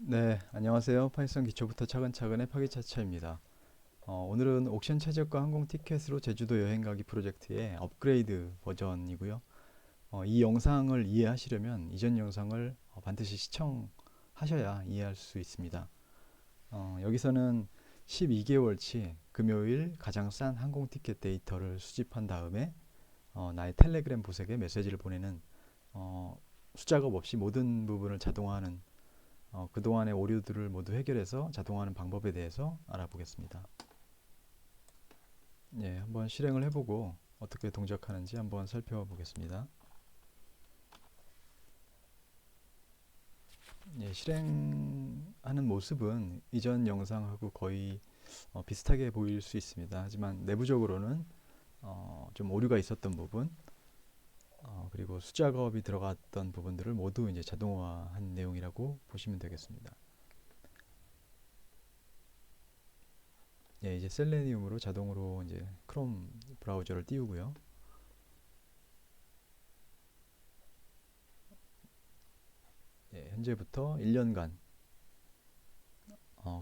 네, 안녕하세요. 파이썬 기초부터 차근차근의 파기차차입니다. 오늘은 옥션 최저가 항공 티켓으로 제주도 여행 가기 프로젝트의 업그레이드 버전이고요. 이 영상을 이해하시려면 이전 영상을 반드시 시청하셔야 이해할 수 있습니다. 여기서는 12개월치 금요일 가장 싼 항공 티켓 데이터를 수집한 다음에 나의 텔레그램 보색에 메시지를 보내는 어, 수작업 없이 모든 부분을 자동화하는 그동안의 오류들을 모두 해결해서 자동화하는 방법에 대해서 알아보겠습니다. 예, 한번 실행을 해보고 어떻게 동작하는지 한번 살펴보겠습니다. 예, 실행하는 모습은 이전 영상하고 거의 비슷하게 보일 수 있습니다. 하지만 내부적으로는 좀 오류가 있었던 부분, 그리고 수작업이 들어갔던 부분들을 모두 이제 자동화한 내용이라고 보시면 되겠습니다. 예, 이제 셀레니움으로 자동으로 이제 크롬 브라우저를 띄우고요. 예, 현재부터 1년간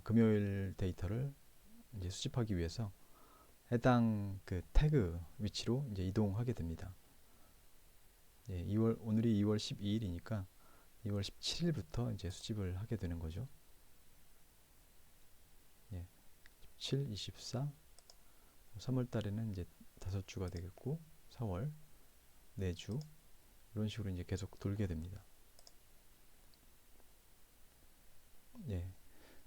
금요일 데이터를 이제 수집하기 위해서 해당 그 태그 위치로 이제 이동하게 됩니다. 예, 오늘이 2월 12일이니까 2월 17일부터 이제 수집을 하게 되는 거죠. 예, 17, 24, 3월 달에는 이제 5주가 되겠고 4월 4주 이런 식으로 이제 계속 돌게 됩니다. 예,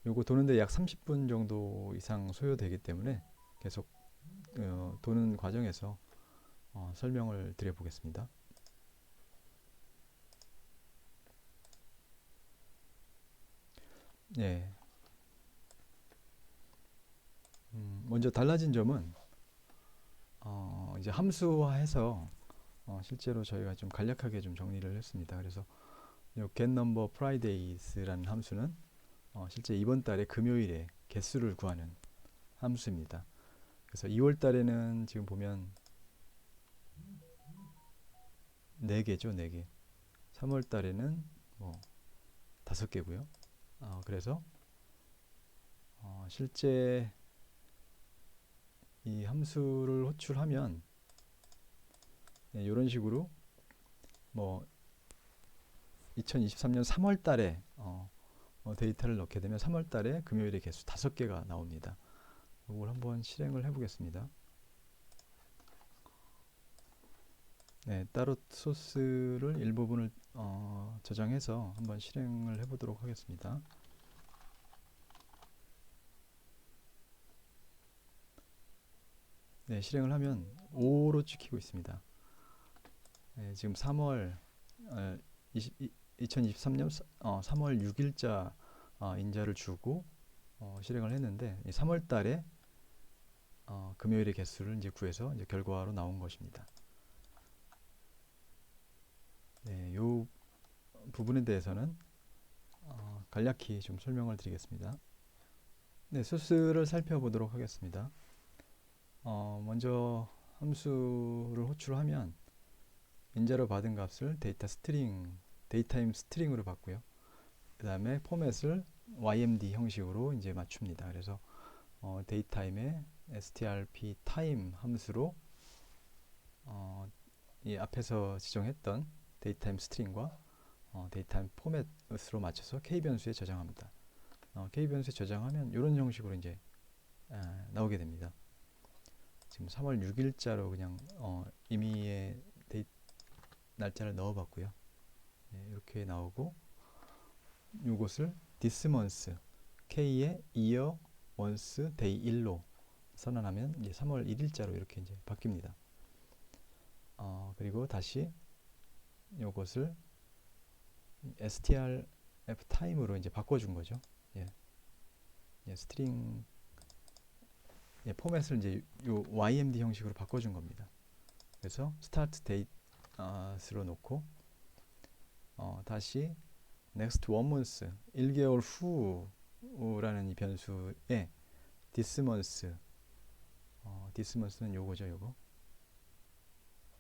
요거 도는데 약 30분 정도 이상 소요되기 때문에 계속 도는 과정에서 설명을 드려보겠습니다. 예, 먼저 달라진 점은 이제 함수화해서 실제로 저희가 좀 간략하게 좀 정리를 했습니다. 그래서 요 getNumber Fridays라는 함수는 실제 이번 달의 금요일에 개수를 구하는 함수입니다. 그래서 2월 달에는 지금 보면 4개죠, 4개. 3월 달에는 뭐 5개고요. 그래서 실제 이 함수를 호출하면 이런 식으로 뭐 2023년 3월 달에 데이터를 넣게 되면 3월 달에 금요일의 개수 5개가 나옵니다. 이걸 한번 실행을 해보겠습니다. 네, 따로 소스를 일부분을 저장해서 한번 실행을 해보도록 하겠습니다. 네, 실행을 하면 5로 찍히고 있습니다. 네, 지금 3월 2023년 3월 6일자 인자를 주고 실행을 했는데 3월 달에 금요일의 개수를 이제 구해서 이제 결과로 나온 것입니다. 네, 요 부분에 대해서는 간략히 좀 설명을 드리겠습니다. 네, 소스를 살펴보도록 하겠습니다. 먼저 함수를 호출하면 인자로 받은 gat을 데이터임 스트링으로 받고요. 그 다음에 포맷을 ymd 형식으로 이제 맞춥니다. 그래서 데이타임의 strp time 함수로 이 앞에서 지정했던 데이타임 스트링과 데이타임 포맷으로 맞춰서 k 변수에 저장합니다. k 변수에 저장하면 이런 형식으로 이제 나오게 됩니다. 지금 3월 6일자로 그냥 임의의 날짜를 넣어봤고요. 네, 이렇게 나오고 이것을 this month k의 year once day 1로 선언하면 이제 3월 1일자로 이렇게 이제 바뀝니다. 그리고 다시 이것을 strf time으로 이제 바꿔준 거죠. 예, 예, 스트링 포맷을 이제 요 ymd 형식으로 바꿔준 겁니다. 그래서 start date로 놓고 다시 next one month 1개월 후라는 이 변수에 this month는 요거죠, 요거.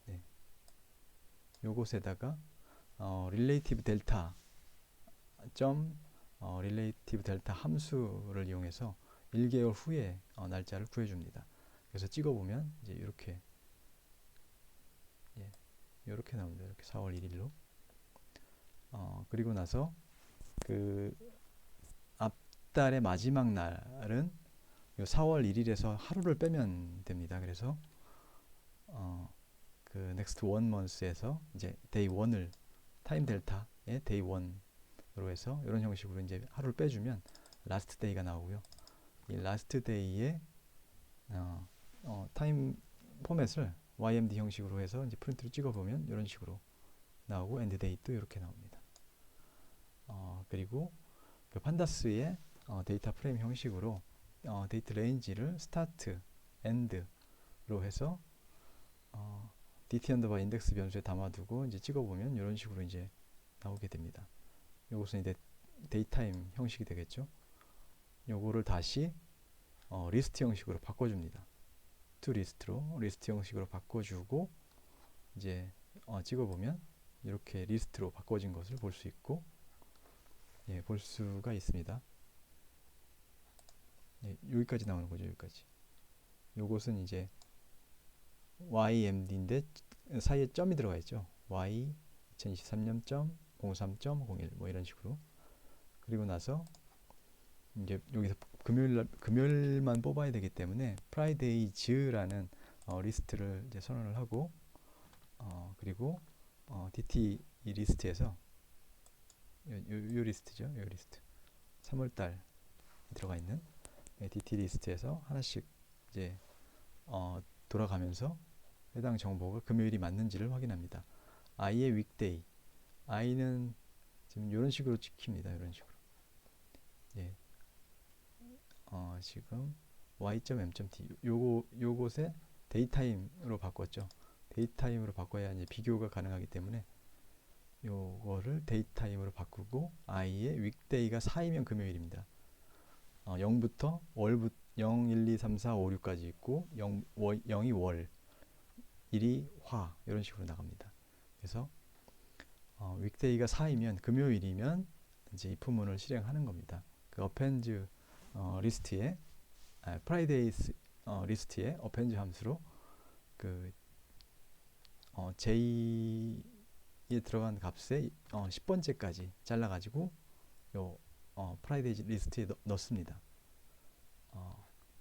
네, 요것에다가 relative delta 점 relative delta 함수를 이용해서 1개월 후에 날짜를 구해줍니다. 그래서 찍어보면 이제 이렇게 이렇게 나옵니다. 이렇게 4월 1일로. 그리고 나서 그 앞달의 마지막 날은 4월 1일에서 하루를 빼면 됩니다. 그래서 그 next one month에서 이제 day 1을 타임 델타의 day 1으로 해서 이런 형식으로 이제 하루를 빼주면 last day가 나오고요. 이 last day의 타임 포맷을 YMD 형식으로 해서 이제 프린트를 찍어보면 이런 식으로 나오고 end date도 이렇게 나옵니다. 그리고 그 판다스의 데이터 프레임 형식으로 데이트 레인지를 start, end로 해서 dt 언더바 인덱스 변수에 담아두고 이제 찍어보면 이런 식으로 이제 나오게 됩니다. 이것은 이제 데이타임 형식이 되겠죠. 요거를 다시 리스트 형식으로 바꿔줍니다. to 리스트로 리스트 형식으로 바꿔주고 이제 찍어보면 이렇게 리스트로 바꿔진 것을 볼 수 있고 볼 수가 있습니다. 여기까지 나오는 거죠. 여기까지. 요것은 이제 YMD인데 사이에 점이 들어가 있죠. Y 2023년.03.01 뭐 이런 식으로. 그리고 나서 이제 여기서 금요일만 뽑아야 되기 때문에 프라이데이즈라는 리스트를 이제 선언을 하고 그리고 DT 이 리스트에서 요 리스트죠. 요 리스트 3월달 들어가 있는 DT 리스트에서 하나씩 이제 돌아가면서 해당 정보가 금요일이 맞는지를 확인합니다. I의 윅데이, I는 지금 이런 식으로 찍힙니다. 이런 식으로. 지금 y.m.t 요곳에 데이타임으로 바꿨죠. 데이타임으로 바꿔야 이제 비교가 가능하기 때문에 요거를 데이타임으로 바꾸고 I의 윅데이가 4이면 금요일입니다. 0부터 월부터 0, 1, 2, 3, 4, 5, 6까지 있고 0이 월, 1이 화 이런 식으로 나갑니다. 그래서 윅데이가 4이면 금요일이면 이제 if문을 실행하는 겁니다. 그 append 리스트에 프라이데이스 리스트에 append 함수로 그 J에 들어간 값에 10번째까지 잘라가지고 요 프라이데이 리스트에 넣습니다.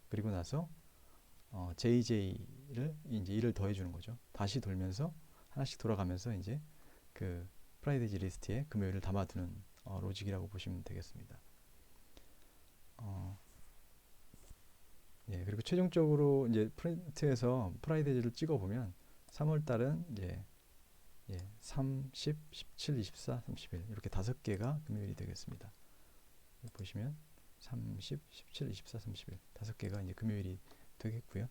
그리고 나서 JJ를 이제 1을 더해주는 거죠. 다시 돌면서 하나씩 돌아가면서 이제 그 프라이데이 리스트에 금요일을 담아두는 로직이라고 보시면 되겠습니다. 그리고 최종적으로 이제 프린트에서 프라이데이를 찍어보면 3월 달은 이제 30, 17, 24, 31 이렇게 5개가 금요일이 되겠습니다. 보시면 30, 17, 24, 31 5개가 이제 금요일이 되겠고요.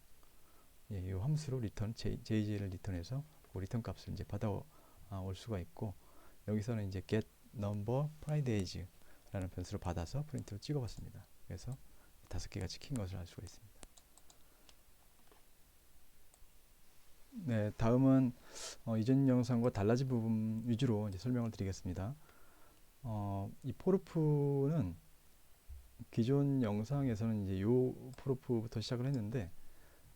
이 함수로 리턴 JJ를 리턴해서 그 리턴 값을 이제 받아올 수가 있고 여기서는 이제 get number fridays라는 변수로 받아서 프린트로 찍어봤습니다. 그래서 5개가 찍힌 것을 알 수가 있습니다. 네, 다음은 이전 영상과 달라진 부분 위주로 이제 설명을 드리겠습니다. 이 포르프는 기존 영상에서는 이제 요 포르프부터 시작을 했는데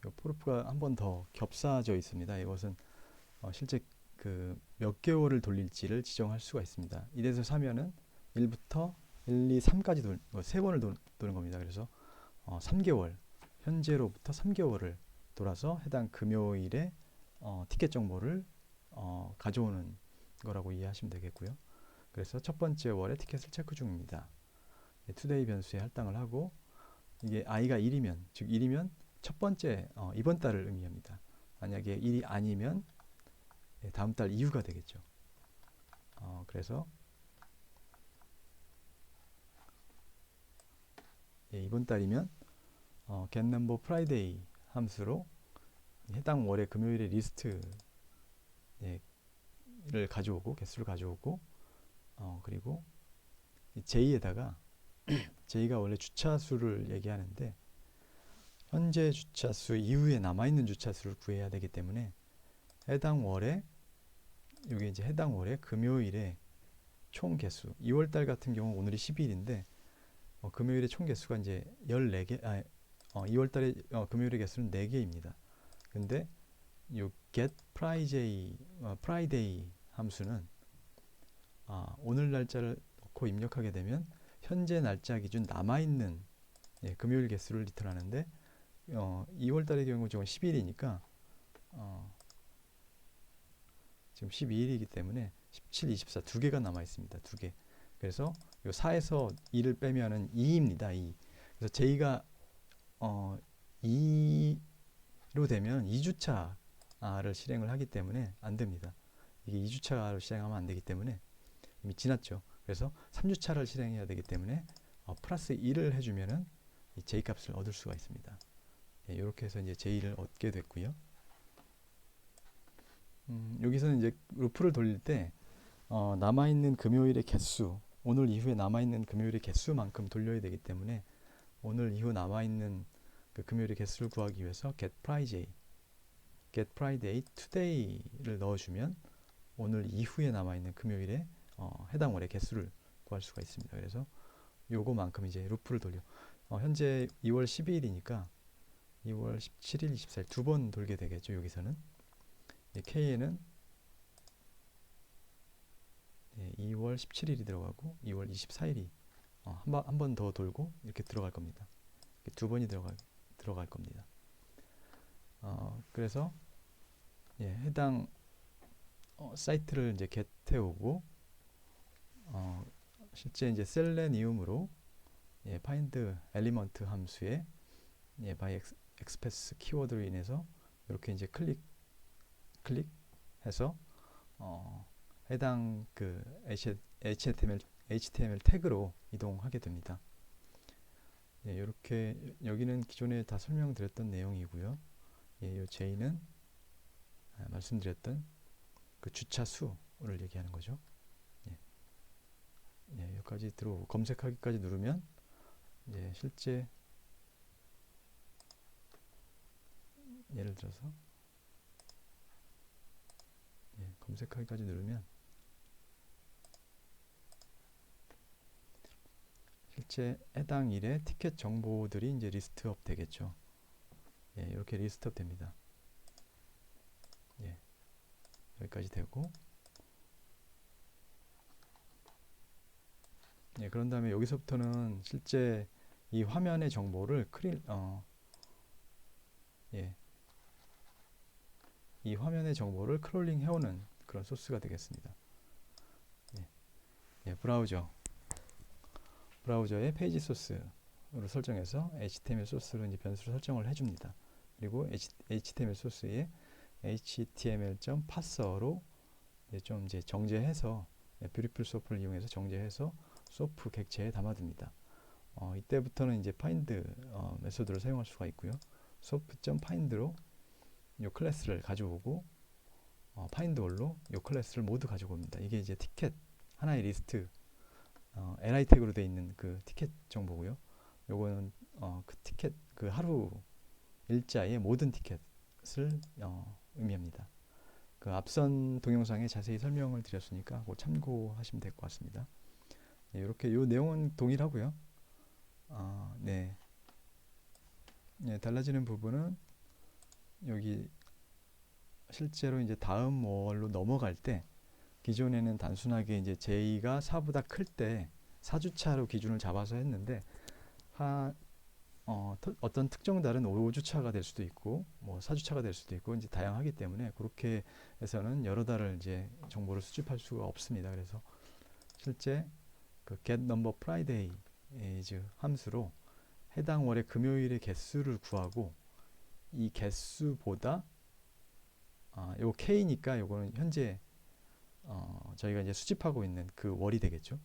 요 포르프가 한 번 더 겹사져 있습니다. 이것은 실제 그 몇 개월을 돌릴지를 지정할 수가 있습니다. 1에서 3면은 1부터 1, 2, 3까지 3번을 도는 겁니다. 그래서 3개월 현재로부터 3개월을 돌아서 해당 금요일에 티켓 정보를 가져오는 거라고 이해하시면 되겠고요. 그래서 첫 번째 월에 티켓을 체크 중입니다. 투데이 변수에 할당을 하고 이게 i가 1이면 즉 1이면 첫 번째 이번 달을 의미합니다. 만약에 1이 아니면 다음 달 이후가 되겠죠. 그래서 이번 달이면 get number friday 함수로 해당 월의 금요일의 리스트를 가져오고 개수를 가져오고 그리고 J에다가 J가 원래 주차수를 얘기하는데 현재 주차수 이후에 남아있는 주차수를 구해야 되기 때문에 해당 월에 이게 이제 해당 월의 금요일에 총 개수 2월달 같은 경우 오늘이 12일인데 금요일의 총 개수가 이제 14개 2월달에 금요일의 개수는 4개입니다. 근데 요 get friday 함수는 오늘 날짜를 넣고 입력하게 되면 현재 날짜 기준 남아있는 금요일 개수를 리턴하는데 2월달의 경우 지금 10일이니까 지금 12일이기 때문에 17, 24 두 개가 남아 있습니다. 두 개. 그래서 요 4에서 2를 빼면은 2입니다. 2. 그래서 j가 2로 되면 2주차를 실행을 하기 때문에 안 됩니다. 이게 2주차로 실행하면 안 되기 때문에 이미 지났죠. 그래서 3주차를 실행해야 되기 때문에 플러스 1을 해주면은 이 j 값을 얻을 수가 있습니다. 이렇게 해서 이제 j를 얻게 됐고요. 여기서는 이제 루프를 돌릴 때 남아있는 금요일의 개수, 오늘 이후에 남아있는 금요일의 개수만큼 돌려야 되기 때문에 오늘 이후 남아있는 그 금요일의 개수를 구하기 위해서 get friday today를 넣어주면 오늘 이후에 남아있는 금요일의 해당 월의 개수를 구할 수가 있습니다. 그래서 요거만큼 이제 루프를 돌려 현재 2월 12일이니까 2월 17일, 24일 두 번 돌게 되겠죠. 여기서는 K에는 2월 17일이 들어가고 2월 24일이 한 번 더 돌고 이렇게 들어갈 겁니다. 두 번이 들어갈 겁니다. 그래서 해당 사이트를 이제 get해 오고 실제 이제 셀레니움으로 find element 함수에 by express 키워드로 인해서 이렇게 이제 클릭해서 해당 그 HTML 태그로 이동하게 됩니다. 이렇게 여기는 기존에 다 설명드렸던 내용이고요. 이 J는 말씀드렸던 그 주차 수를 얘기하는 거죠. 여기까지 들어오고 검색하기까지 누르면 실제 예를 들어서 검색하기까지 누르면 실제 해당 일의 티켓 정보들이 이제 리스트업 되겠죠. 이렇게 리스트업 됩니다. 여기까지 되고 그런 다음에 여기서부터는 실제 이 화면의 정보를 이 화면의 정보를 크롤링 해오는 그런 소스가 되겠습니다. 브라우저의 페이지 소스로 설정해서 HTML 소스로 이제 변수를 설정을 해줍니다. 그리고 HTML 소스에 html.parser로 좀 이제 정제해서 뷰티풀 소프를 이용해서 정제해서 소프 객체에 담아둡니다. 이때부터는 이제 find 메소드를 사용할 수가 있고요. soft.find로 이 클래스를 가져오고 find all로 이 클래스를 모두 가지고 옵니다. 이게 이제 티켓 하나의 리스트 li 태그로 되어 있는 그 티켓 정보고요. 요거는 그 티켓 그 하루 일자의 모든 티켓을 의미합니다. 그 앞선 동영상에 자세히 설명을 드렸으니까 그거 참고하시면 될 것 같습니다. 이렇게 요 내용은 동일하고요. 달라지는 부분은 여기 실제로 이제 다음 월로 넘어갈 때 기존에는 단순하게 이제 J가 4보다 클 때 4주차로 기준을 잡아서 했는데 어떤 특정 달은 5주차가 될 수도 있고 뭐 4주차가 될 수도 있고 이제 다양하기 때문에 그렇게 해서는 여러 달을 이제 정보를 수집할 수가 없습니다. 그래서 실제 그 get number friday 함수로 해당 월의 금요일의 개수를 구하고 이 개수보다 요 K니까 요거는 현재 저희가 이제 수집하고 있는 그 월이 되겠죠.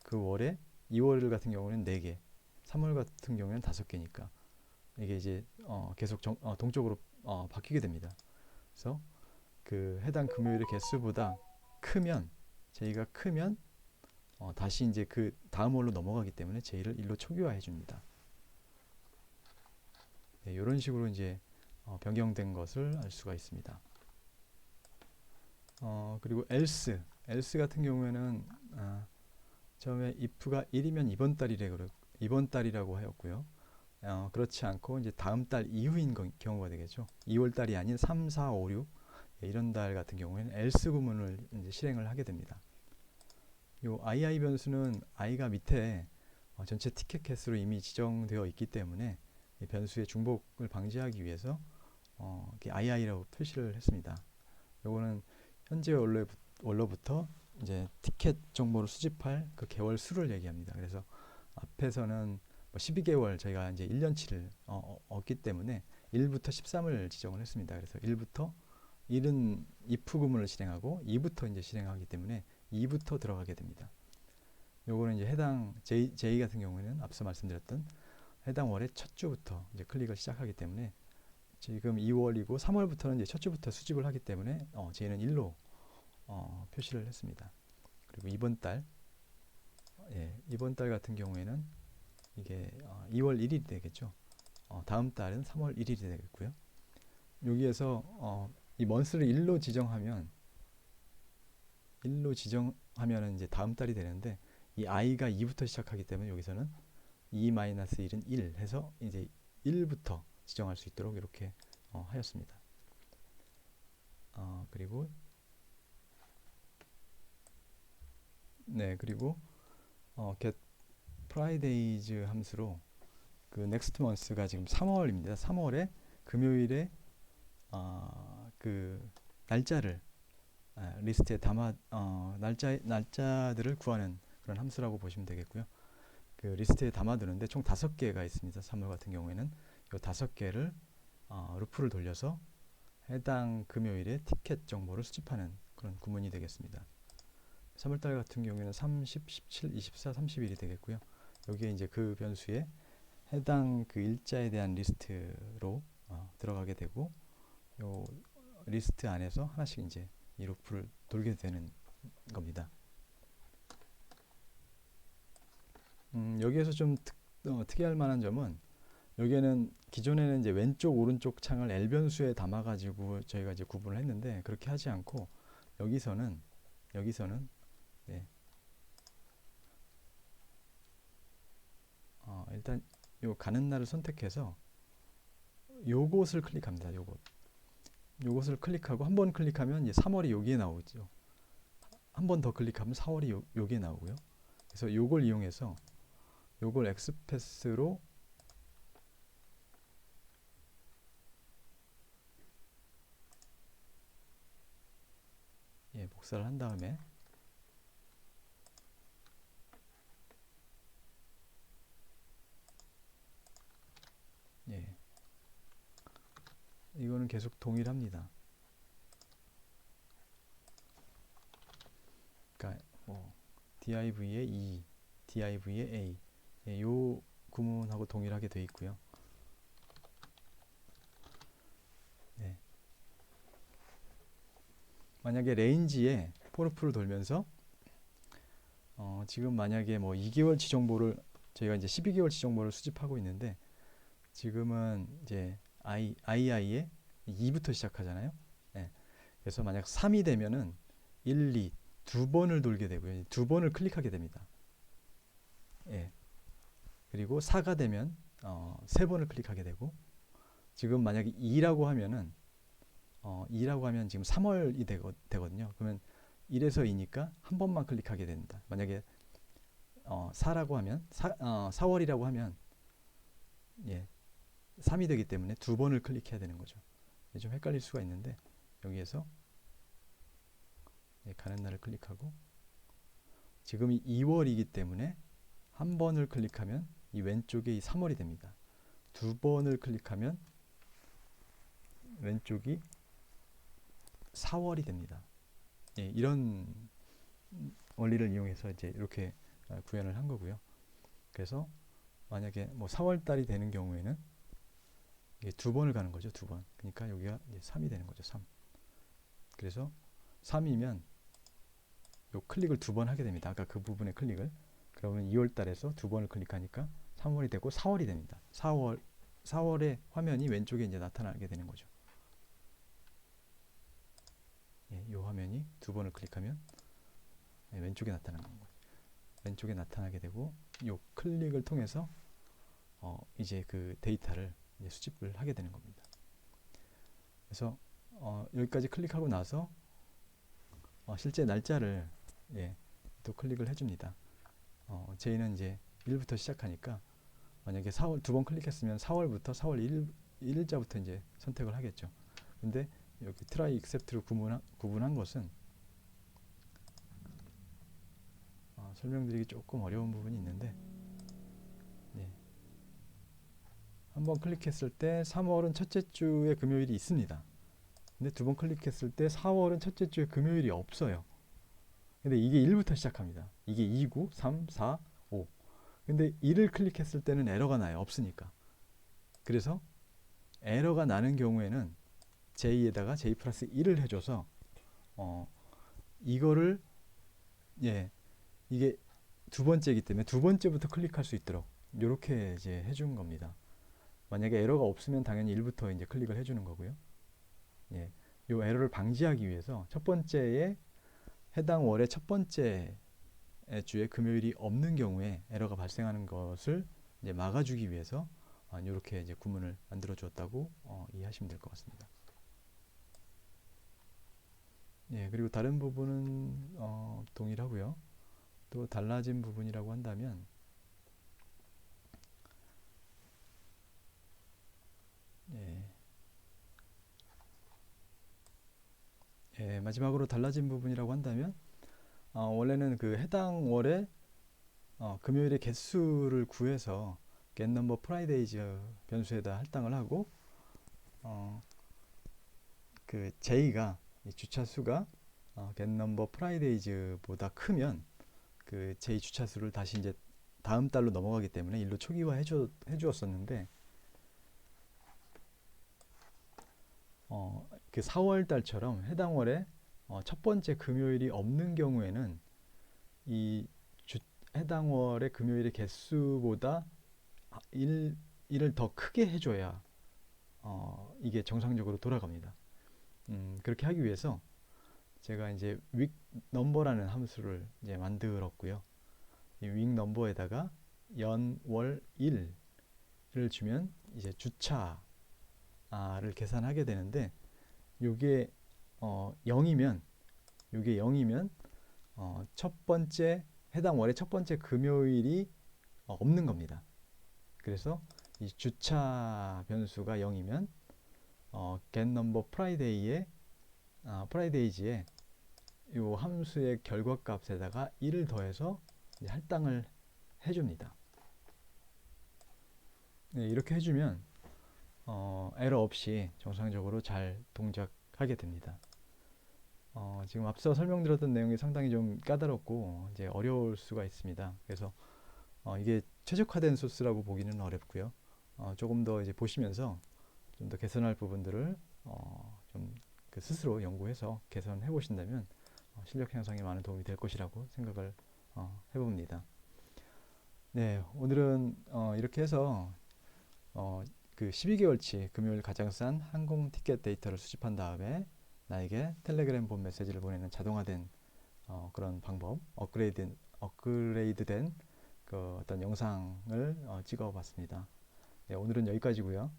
그 월에 2월 같은 경우는 4개, 3월 같은 경우는 5개니까 이게 이제 계속 동쪽으로 바뀌게 됩니다. 그래서 그 해당 금요일의 개수보다 크면 J가 크면 다시 이제 그 다음 월로 넘어가기 때문에 J를 1로 초기화해 줍니다. 이런 식으로 이제 변경된 것을 알 수가 있습니다. 그리고 else 같은 경우에는 처음에 if가 1이면 이번 달이라고 하였고요. 그렇지 않고 이제 다음 달 이후인 경우가 되겠죠. 2월 달이 아닌 3, 4, 5, 6 이런 달 같은 경우에는 else 구문을 이제 실행을 하게 됩니다. 요 II 변수는 i가 밑에 전체 티켓 개수로 이미 지정되어 있기 때문에 이 변수의 중복을 방지하기 위해서 II라고 표시를 했습니다. 요거는 현재 원로부터 이제 티켓 정보를 수집할 그 개월 수를 얘기합니다. 그래서 앞에서는 12개월 저희가 이제 1년치를 얻기 때문에 1부터 13을 지정을 했습니다. 그래서 1은 if 구문을 실행하고 2부터 이제 실행하기 때문에 2부터 들어가게 됩니다. 요거는 이제 해당 J 같은 경우에는 앞서 말씀드렸던 해당 월의 첫 주부터 이제 클릭을 시작하기 때문에 지금 2월이고 3월부터는 이제 첫 주부터 수집을 하기 때문에 J는 1로 표시를 했습니다. 그리고 이번 달 같은 경우에는 이게 2월 1일이 되겠죠. 다음 달은 3월 1일이 되겠고요. 여기에서 이 먼스를 1로 지정하면은 이제 다음 달이 되는데 이 i가 2부터 시작하기 때문에 여기서는 2-1은 1 해서 이제 1부터 지정할 수 있도록 이렇게 하였습니다. 그리고 get fridays 함수로 그 next month가 지금 3월입니다. 3월에 금요일에 그 날짜를 리스트에 날짜들을 구하는 그런 함수라고 보시면 되겠고요. 그 리스트에 담아두는데 총 5개가 있습니다. 3월 같은 경우에는 이 5개를 루프를 돌려서 해당 금요일에 티켓 정보를 수집하는 그런 구문이 되겠습니다. 3월달 같은 경우에는 30, 17, 24, 31이 되겠고요. 여기에 이제 그 변수에 해당 그 일자에 대한 리스트로 들어가게 되고 요 리스트 안에서 하나씩 이제 이 루프를 돌게 되는 겁니다. 여기에서 좀 특이할 만한 점은 여기에는 기존에는 이제 왼쪽 오른쪽 창을 L 변수에 담아 가지고 저희가 이제 구분을 했는데 그렇게 하지 않고 여기서는 네. 일단 요 가는 날을 선택해서 요것을 클릭합니다. 요것을 클릭하고 한 번 클릭하면 이제 3월이 여기에 나오죠. 한 번 더 클릭하면 4월이 여기에 나오고요. 그래서 요걸 이용해서 요걸 엑스패스로 복사를 한 다음에 이거는 계속 동일합니다. 그러니까 div에 2, div에 a 요 구문하고 동일하게 되어 있고요. 만약에 레인지에 포르프를 돌면서 지금 만약에 2개월치 정보를 저희가 이제 12개월치 정보를 수집하고 있는데 지금은 이제 II에 2부터 시작하잖아요. 그래서 만약 3이 되면은 1, 2, 두 번을 돌게 되고요. 두 번을 클릭하게 됩니다. 그리고 4가 되면 세 번을 클릭하게 되고 지금 만약에 2라고 하면은 2라고 하면 지금 3월이 되거든요. 그러면 1에서 2니까 한 번만 클릭하게 됩니다. 만약에 4라고 하면 4월이라고 하면 3이 되기 때문에 두 번을 클릭해야 되는 거죠. 좀 헷갈릴 수가 있는데 여기에서 가는 날을 클릭하고 지금이 2월이기 때문에 한 번을 클릭하면 이 왼쪽에 이 3월이 됩니다. 두 번을 클릭하면 왼쪽이 4월이 됩니다. 이런 원리를 이용해서 이제 이렇게 구현을 한 거고요. 그래서 만약에 4월 달이 되는 경우에는 이게 두 번을 가는 거죠. 두 번. 그러니까 여기가 이제 3이 되는 거죠. 3. 그래서 3이면 요 클릭을 두 번 하게 됩니다. 아까 그 부분의 클릭을. 그러면 2월 달에서 두 번을 클릭하니까 3월이 되고 4월이 됩니다. 4월의 화면이 왼쪽에 이제 나타나게 되는 거죠. 이 화면이 두 번을 클릭하면 왼쪽에 나타나는 거예요. 왼쪽에 나타나게 되고 요 클릭을 통해서 이제 그 데이터를 이제 수집을 하게 되는 겁니다. 그래서 여기까지 클릭하고 나서 실제 날짜를 예, 또 클릭을 해줍니다. 저희는 이제 1부터 시작하니까 만약에 4월 두 번 클릭했으면 4월부터 4월 1일자부터 이제 선택을 하겠죠. 근데 여기 try except로 구분한 것은 설명드리기 조금 어려운 부분이 있는데 네. 한번 클릭했을 때 3월은 첫째 주에 금요일이 있습니다. 근데 두 번 클릭했을 때 4월은 첫째 주에 금요일이 없어요. 근데 이게 1부터 시작합니다. 이게 2, 9, 3, 4, 5. 근데 1을 클릭했을 때는 에러가 나요. 없으니까. 그래서 에러가 나는 경우에는 J에다가 J 플러스 1을 해줘서 이거를 예 이게 두 번째이기 때문에 두 번째부터 클릭할 수 있도록 이렇게 이제 해준 겁니다. 만약에 에러가 없으면 당연히 1부터 이제 클릭을 해주는 거고요. 예, 요 에러를 방지하기 위해서 첫 번째에 해당 월의 첫 번째 주에 금요일이 없는 경우에 에러가 발생하는 것을 이제 막아주기 위해서 이렇게 이제 구문을 만들어 주었다고 이해하시면 될 것 같습니다. 예, 그리고 다른 부분은 동일하고요. 또 달라진 부분이라고 한다면 예, 예, 마지막으로 달라진 부분이라고 한다면 원래는 그 해당 월에 금요일의 개수를 구해서 getNumber Fridays 변수에다 할당을 하고 그 J가 주차 수가 getNumber Fridays보다 크면 그 J 주차 수를 다시 이제 다음 달로 넘어가기 때문에 일로 초기화 해주었었는데 그 4월 달처럼 해당 월에 첫 번째 금요일이 없는 경우에는 이 해당 월의 금요일의 개수보다 1을 더 크게 해줘야 이게 정상적으로 돌아갑니다. 그렇게 하기 위해서 제가 이제 week number라는 함수를 이제 만들었고요. 이 week number에다가 연, 월, 일을 주면 이제 주차를 계산하게 되는데 요게 0이면 첫 번째 해당 월의 첫 번째 금요일이 없는 겁니다. 그래서 이 주차 변수가 0이면 getNumber Fridays에 이 함수의 결과값에다가 1을 더해서 이제 할당을 해줍니다. 네, 이렇게 해주면 에러 없이 정상적으로 잘 동작하게 됩니다. 지금 앞서 설명드렸던 내용이 상당히 좀 까다롭고 이제 어려울 수가 있습니다. 그래서 이게 최적화된 소스라고 보기는 어렵고요. 조금 더 이제 보시면서 좀 더 개선할 부분들을 좀 그 스스로 연구해서 개선해 보신다면 실력 향상에 많은 도움이 될 것이라고 생각을 해봅니다. 네, 오늘은 이렇게 해서 그 12개월치 금요일 가장 싼 항공 티켓 데이터를 수집한 다음에 나에게 텔레그램 본 메시지를 보내는 자동화된 그런 방법, 업그레이드된 그 어떤 영상을 찍어봤습니다. 네, 오늘은 여기까지고요.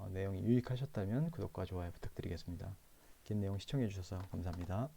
내용이 유익하셨다면 구독과 좋아요 부탁드리겠습니다. 긴 내용 시청해 주셔서 감사합니다.